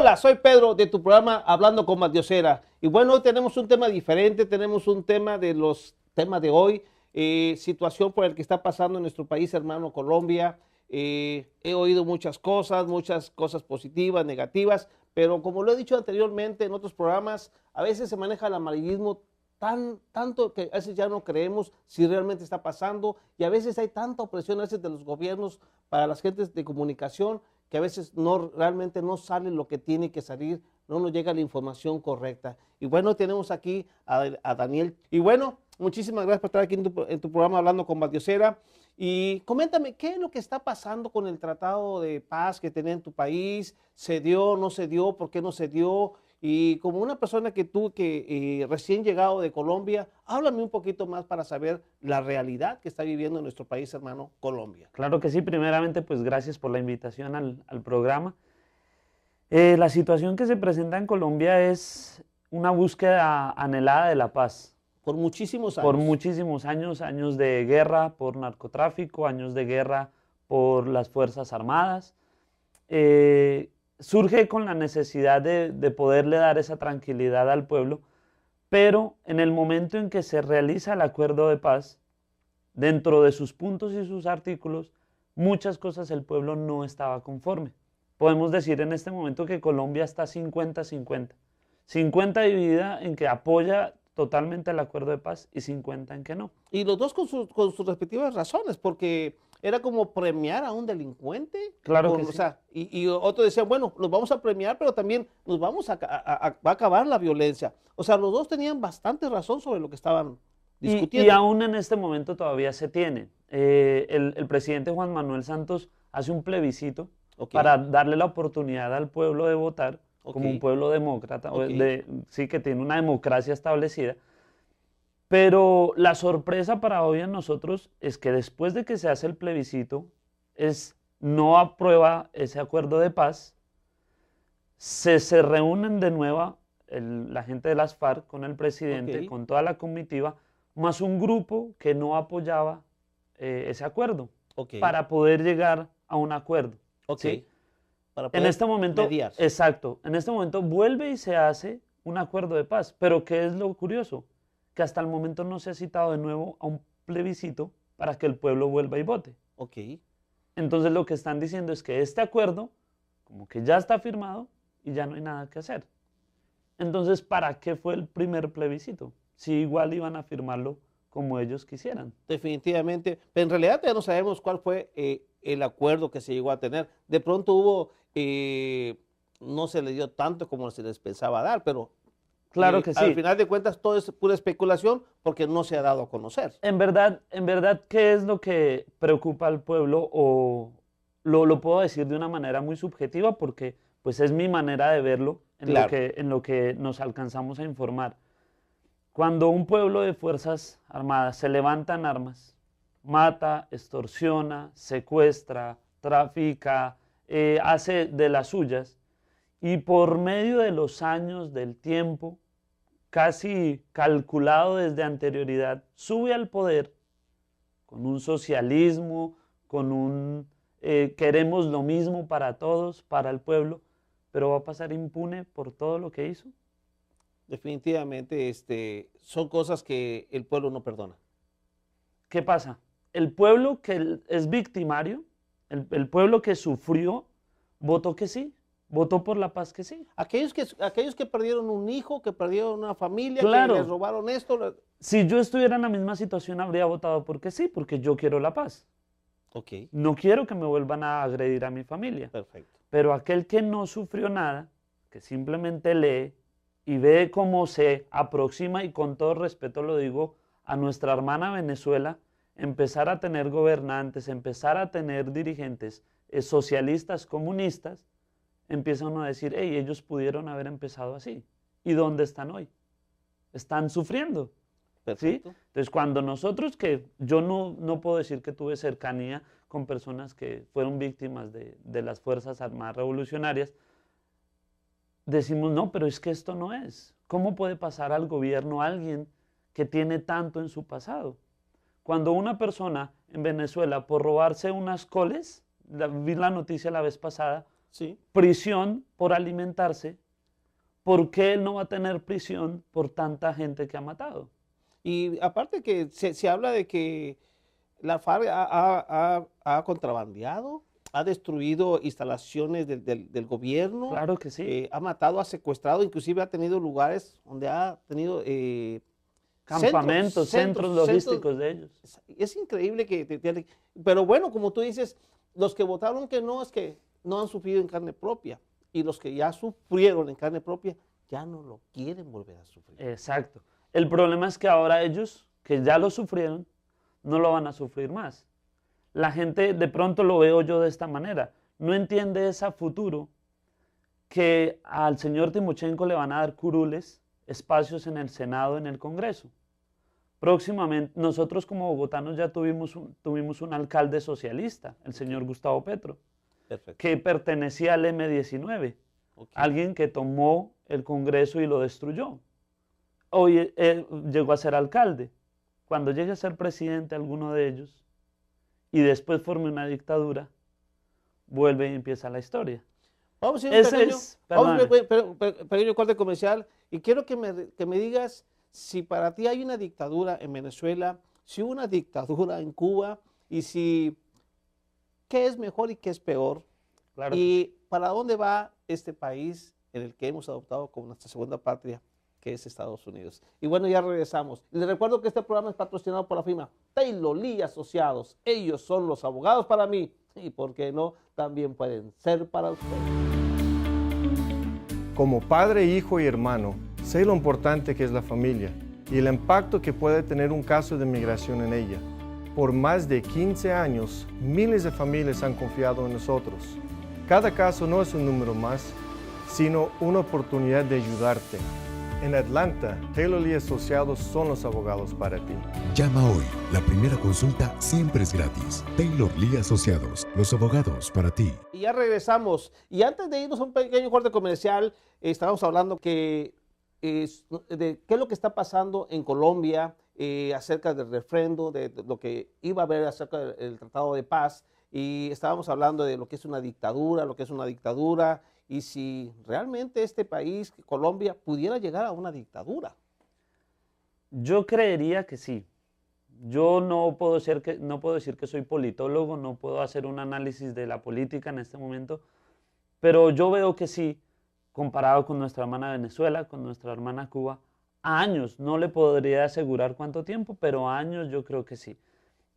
Hola, soy Pedro de tu programa Hablando con Matiosera. Y bueno, hoy tenemos un tema diferente, tenemos un tema de los temas de hoy, situación por el que está pasando en nuestro país hermano Colombia. He oído muchas cosas positivas, negativas, pero como lo he dicho anteriormente en otros programas, a veces se maneja el amarillismo tanto que a veces ya no creemos si realmente está pasando y a veces hay tanta opresión a veces de los gobiernos para las gentes de comunicación que a veces realmente no sale lo que tiene que salir, no nos llega la información correcta. Y bueno, tenemos aquí a Daniel. Y bueno, muchísimas gracias por estar aquí en tu programa Hablando con Matiosera. Y coméntame, ¿qué es lo que está pasando con el tratado de paz que tenía en tu país? ¿Se dio, no se dio? ¿Por qué no se dio? Y como una persona que tú, que recién llegado de Colombia, háblame un poquito más para saber la realidad que está viviendo nuestro país hermano Colombia. Claro que sí, primeramente pues gracias por la invitación al programa. La situación que se presenta en Colombia es una búsqueda anhelada de la paz. Por muchísimos Por años. muchísimos años, años de guerra por narcotráfico, años de guerra por las Fuerzas Armadas. Surge con la necesidad de poderle dar esa tranquilidad al pueblo, pero en el momento en que se realiza el acuerdo de paz, dentro de sus puntos y sus artículos, muchas cosas el pueblo no estaba conforme. Podemos decir en este momento que Colombia está 50-50. 50 dividida en que apoya totalmente el acuerdo de paz y 50 en que no. Y los dos con sus respectivas razones, porque era como premiar a un delincuente. Claro que O sí. sea, y otros decían, bueno, los vamos a premiar, pero también nos vamos va a acabar la violencia. O sea, los dos tenían bastante razón sobre lo que estaban Y discutiendo. aún en este momento todavía se tiene. El presidente Juan Manuel Santos hace un plebiscito Ok, para darle la oportunidad al pueblo de votar ok, como un pueblo demócrata, ok. sí que tiene una democracia establecida. Pero la sorpresa para hoy en nosotros es que después de que se hace el plebiscito, no aprueba ese acuerdo de paz, se reúnen de nuevo la gente de las FARC con el Ok, presidente, con toda la comitiva, más un grupo que no apoyaba ese acuerdo, ok, para poder llegar a un acuerdo, ok. ¿sí? Para En poder este momento, mediar. exacto, en este momento vuelve y se hace un acuerdo de paz, pero ¿qué es lo curioso? Que hasta el momento no se ha citado de nuevo a un plebiscito para que el pueblo vuelva y vote. Ok. Entonces lo que están diciendo es que este acuerdo, como que ya está firmado y ya no hay nada que hacer. Entonces, ¿para qué fue el primer plebiscito? Si igual iban a firmarlo como ellos quisieran. Definitivamente, pero en realidad ya no sabemos cuál fue el acuerdo que se llegó a tener. De pronto no se le dio tanto como se les pensaba dar, pero Claro que al sí. final de cuentas todo es pura especulación porque no se ha dado a conocer. En verdad, ¿qué es lo que preocupa al pueblo? O lo puedo decir de una manera muy subjetiva porque pues es mi manera de verlo Claro, en lo que nos alcanzamos a informar. Cuando un pueblo de Fuerzas Armadas se levanta en armas, mata, extorsiona, secuestra, trafica, hace de las suyas, y por medio de los años, del tiempo, casi calculado desde anterioridad, sube al poder con un socialismo, con un queremos lo mismo para todos, para el pueblo, pero va a pasar impune por todo lo que hizo. definitivamente son cosas que el pueblo no perdona. ¿Qué pasa? El pueblo que es victimario, el pueblo que sufrió, votó que sí, votó por la paz que sí. Aquellos que perdieron un hijo, que perdieron una familia, que les Claro, robaron esto, si yo estuviera en la misma situación habría votado porque sí, porque yo quiero la paz. ok, No quiero que me vuelvan a agredir a mi familia. perfecto. Pero aquel que no sufrió nada, que simplemente lee y ve cómo se aproxima, y con todo respeto lo digo, a nuestra hermana Venezuela, empezar a tener gobernantes, empezar a tener dirigentes socialistas, comunistas, empieza uno a decir, hey, ellos pudieron haber empezado así. ¿Y dónde están hoy? Están sufriendo. ¿Sí? Perfecto. Entonces, cuando nosotros, que yo no puedo decir que tuve cercanía con personas que fueron víctimas de las Fuerzas Armadas Revolucionarias, decimos, no, pero es que esto no es. ¿Cómo puede pasar al gobierno alguien que tiene tanto en su pasado? Cuando una persona en Venezuela, por robarse unas coles, vi la noticia la vez pasada, Sí. prisión por alimentarse, ¿por qué él no va a tener prisión por tanta gente que ha matado? Y aparte que se habla de que la FARC ha contrabandeado, ha destruido instalaciones del gobierno, Claro que sí. ha matado, ha secuestrado, inclusive ha tenido lugares donde ha tenido Campamentos, centros centros. logísticos de ellos. Es increíble pero bueno, como tú dices, los que votaron que no es que no han sufrido en carne propia y los que ya sufrieron en carne propia ya no lo quieren volver a sufrir. Exacto. El problema es que ahora ellos, que ya lo sufrieron, no lo van a sufrir más. La gente, de pronto lo veo yo de esta manera, no entiende ese futuro que al señor Timochenko le van a dar curules, espacios en el Senado, en el Congreso. Próximamente, nosotros como bogotanos ya tuvimos un alcalde socialista, el señor Gustavo Petro, Perfecto. que pertenecía al M-19, Okay. alguien que tomó el Congreso y lo destruyó. Hoy él llegó a ser alcalde. Cuando llegue a ser presidente alguno de ellos y después forme una dictadura, vuelve y empieza la historia. Vamos a ir Ese vamos a un pequeño corte comercial y quiero que me digas si para ti hay una dictadura en Venezuela, si hubo una dictadura en Cuba y si qué es mejor y qué es peor. Claro. Y para dónde va este país en el que hemos adoptado como nuestra segunda patria, que es Estados Unidos. Y bueno, ya regresamos. Les recuerdo que este programa es patrocinado por la firma Taylor Lee Asociados. Ellos son los abogados para mí y, ¿por qué no?, también pueden ser para ustedes. Como padre, hijo y hermano, sé lo importante que es la familia y el impacto que puede tener un caso de migración en ella. Por más de 15 años, miles de familias han confiado en nosotros. Cada caso no es un número más, sino una oportunidad de ayudarte. En Atlanta, Taylor Lee Asociados son los abogados para ti. Llama hoy. La primera consulta siempre es gratis. Taylor Lee Asociados, los abogados para ti. Y ya regresamos. Y antes de irnos a un pequeño corte comercial, estábamos hablando de qué es lo que está pasando en Colombia acerca del refrendo, de lo que iba a haber acerca del Tratado de Paz. Y estábamos hablando de lo que es una dictadura, y si realmente este país, Colombia, pudiera llegar a una dictadura. Yo creería que sí. Yo no puedo decir que soy politólogo, no puedo hacer un análisis de la política en este momento, pero yo veo que sí, comparado con nuestra hermana Venezuela, con nuestra hermana Cuba, a años, no le podría asegurar cuánto tiempo, pero a años yo creo que sí.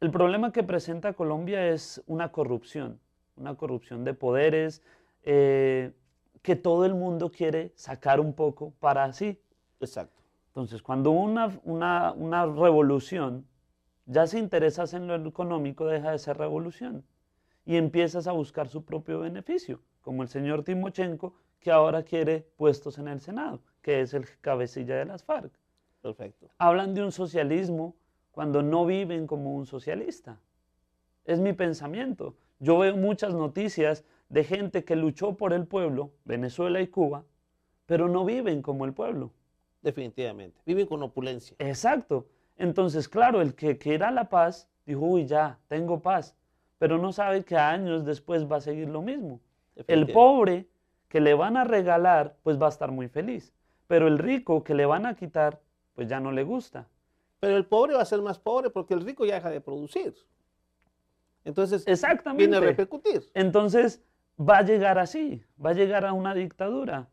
El problema que presenta Colombia es una corrupción de poderes, que todo el mundo quiere sacar un poco para sí. Exacto. Entonces, cuando una revolución ya se interesas en lo económico, deja de ser revolución y empiezas a buscar su propio beneficio, como el señor Timochenko, que ahora quiere puestos en el Senado, que es el cabecilla de las FARC. Perfecto. Hablan de un socialismo cuando no viven como un socialista. Es mi pensamiento. Yo veo muchas noticias de gente que luchó por el pueblo, Venezuela y Cuba, pero no viven como el pueblo. Definitivamente. Viven con opulencia. Exacto. Entonces, claro, el que quiera la paz, dijo, uy, ya, tengo paz, pero no sabe que años después va a seguir lo mismo. El pobre que le van a regalar, pues va a estar muy feliz, pero el rico que le van a quitar, pues ya no le gusta. Pero el pobre va a ser más pobre porque el rico ya deja de producir. Entonces, exactamente, viene a repercutir. Entonces, va a llegar así, va a llegar a una dictadura.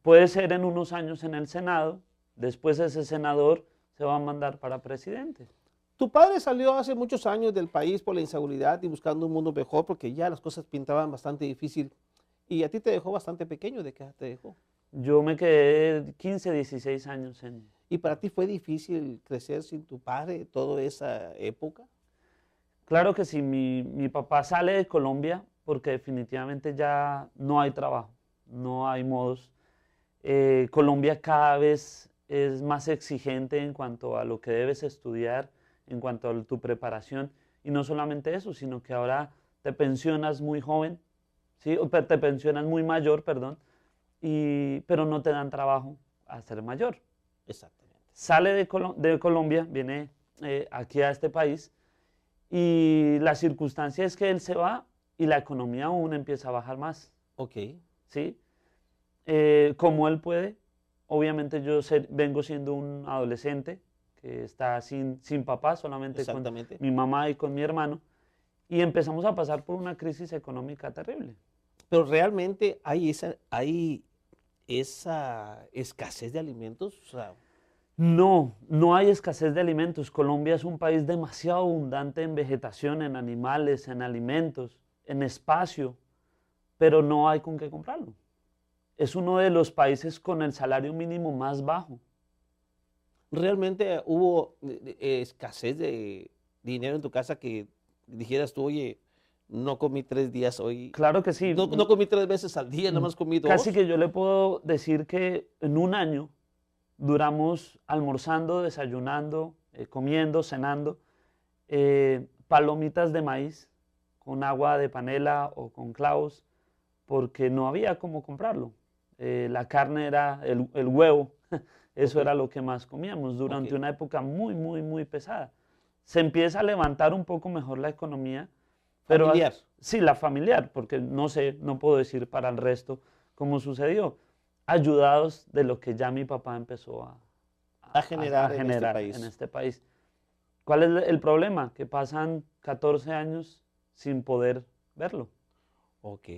Puede ser en unos años en el Senado, después ese senador se va a mandar para presidente. Tu padre salió hace muchos años del país por la inseguridad y buscando un mundo mejor porque ya las cosas pintaban bastante difícil. Y a ti te dejó bastante pequeño. ¿De qué edad te dejó? Yo me quedé 15, 16 años en... ¿Y para ti fue difícil crecer sin tu padre toda esa época? Claro que sí, mi papá sale de Colombia porque definitivamente ya no hay trabajo, no hay modos. Colombia cada vez es más exigente en cuanto a lo que debes estudiar, en cuanto a tu preparación. Y no solamente eso, sino que ahora te pensionas muy joven, ¿sí? Te pensionas muy mayor, perdón, pero no te dan trabajo a ser mayor. Exactamente. Sale de Colombia, viene aquí a este país, y la circunstancia es que él se va y la economía aún empieza a bajar más. Ok. ¿sí? Como él puede. Obviamente vengo siendo un adolescente que está sin papá, solamente con Exactamente. mi mamá y con mi hermano, y empezamos a pasar por una crisis económica terrible. Pero realmente hay esa escasez de alimentos. O sea, No, no hay escasez de alimentos. Colombia es un país demasiado abundante en vegetación, en animales, en alimentos, en espacio, pero no hay con qué comprarlo. Es uno de los países con el salario mínimo más bajo. realmente hubo escasez de dinero en tu casa que dijeras tú, oye, no comí 3 días hoy. Claro que sí. No comí 3 veces al día, nada más comí 2. Casi que yo le puedo decir que en un año duramos almorzando, desayunando, comiendo, cenando, palomitas de maíz con agua de panela o con clavos, porque no había cómo comprarlo. La carne era el huevo, eso Ok. era lo que más comíamos durante Ok. una época muy, muy, muy pesada. Se empieza a levantar un poco mejor la economía, pero Familiar. sí, la familiar, porque no sé, no puedo decir para el resto cómo sucedió, ayudados de lo que ya mi papá empezó A generar en este generar país. en este país. ¿Cuál es el problema? Que pasan 14 años sin poder verlo. Ok.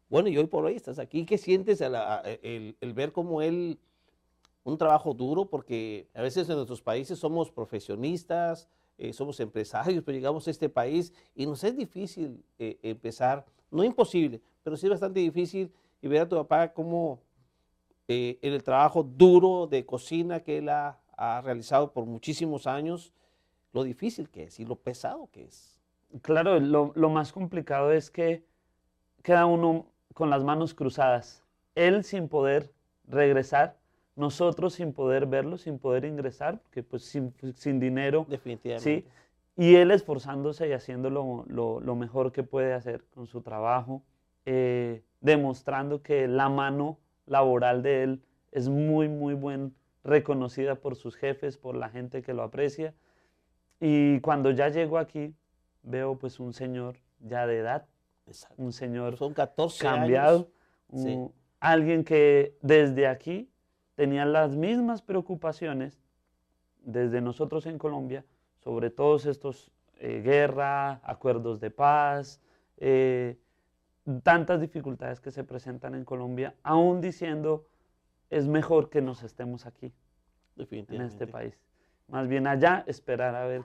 Bueno, y hoy por hoy estás aquí. ¿Qué sientes el ver como un trabajo duro? Porque a veces en nuestros países somos profesionistas, somos empresarios, pero llegamos a este país y nos es difícil empezar, no imposible, pero sí bastante difícil, y ver a tu papá como en el trabajo duro de cocina que él ha realizado por muchísimos años, lo difícil que es y lo pesado que es. Claro, lo más complicado es que queda uno con las manos cruzadas. Él sin poder regresar, nosotros sin poder verlo, sin poder ingresar, porque pues sin dinero, ¿sí? Definitivamente. Y él esforzándose y haciendo lo mejor que puede hacer con su trabajo, demostrando que la mano laboral de él es muy, muy bien reconocida por sus jefes, por la gente que lo aprecia. Y cuando ya llego aquí, veo pues un señor ya de edad, Exacto. un señor Son 14 cambiado, años. Sí. alguien que desde aquí tenía las mismas preocupaciones desde nosotros en Colombia sobre todos estos guerra, acuerdos de paz, tantas dificultades que se presentan en Colombia, aún diciendo es mejor que nos estemos aquí, en Definitivamente. este país. Más bien allá esperar a ver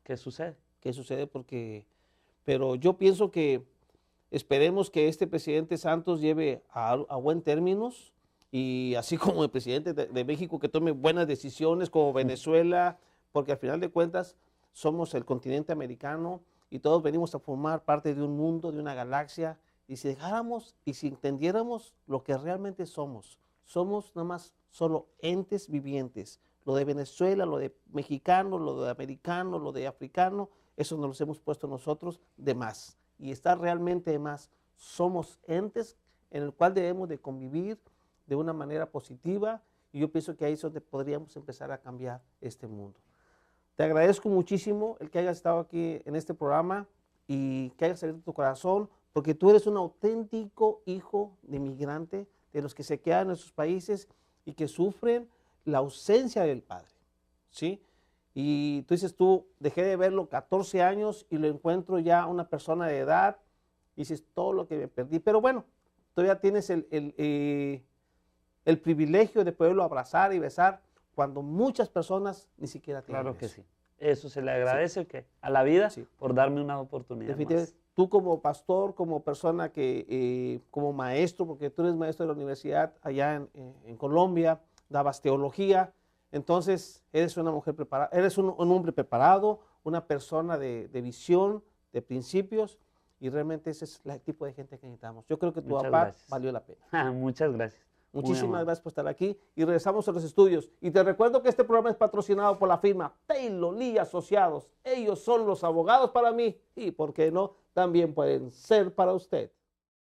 qué sucede. ¿Qué sucede? Pero yo pienso que esperemos que este presidente Santos lleve a buen términos, y así como el presidente de México, que tome buenas decisiones, como Venezuela, porque al final de cuentas somos el continente americano y todos venimos a formar parte de un mundo, de una galaxia, y si dejáramos y si entendiéramos lo que realmente somos nada más solo entes vivientes. Lo de Venezuela, lo de mexicano, lo de americano, lo de africano, eso nos los hemos puesto nosotros de más. Y está realmente de más. Somos entes en el cual debemos de convivir de una manera positiva, y yo pienso que ahí es donde podríamos empezar a cambiar este mundo. Te agradezco muchísimo el que hayas estado aquí en este programa y que hayas abierto tu corazón, porque tú eres un auténtico hijo de migrante, de los que se quedan en nuestros países y que sufren la ausencia del padre, ¿sí? Y tú dices, dejé de verlo 14 años y lo encuentro ya una persona de edad, y dices, todo lo que me perdí. Pero bueno, todavía tienes el privilegio de poderlo abrazar y besar cuando muchas personas ni siquiera tienen Claro que eso. sí. Eso se le agradece a la vida Sí. por darme una oportunidad Definitivamente, más. tú como pastor, como persona como maestro, porque tú eres maestro de la universidad allá en Colombia, dabas teología, entonces eres una mujer preparada, eres un hombre preparado, una persona de visión, de principios, y realmente ese es el tipo de gente que necesitamos. Yo creo que tu Muchas papá gracias. valió la pena. Muchas gracias. Muy Muchísimas amable. gracias por estar aquí, y regresamos a los estudios. Y te recuerdo que este programa es patrocinado por la firma Taylor Lee Asociados. Ellos son los abogados para mí, y por qué no, también pueden ser para usted.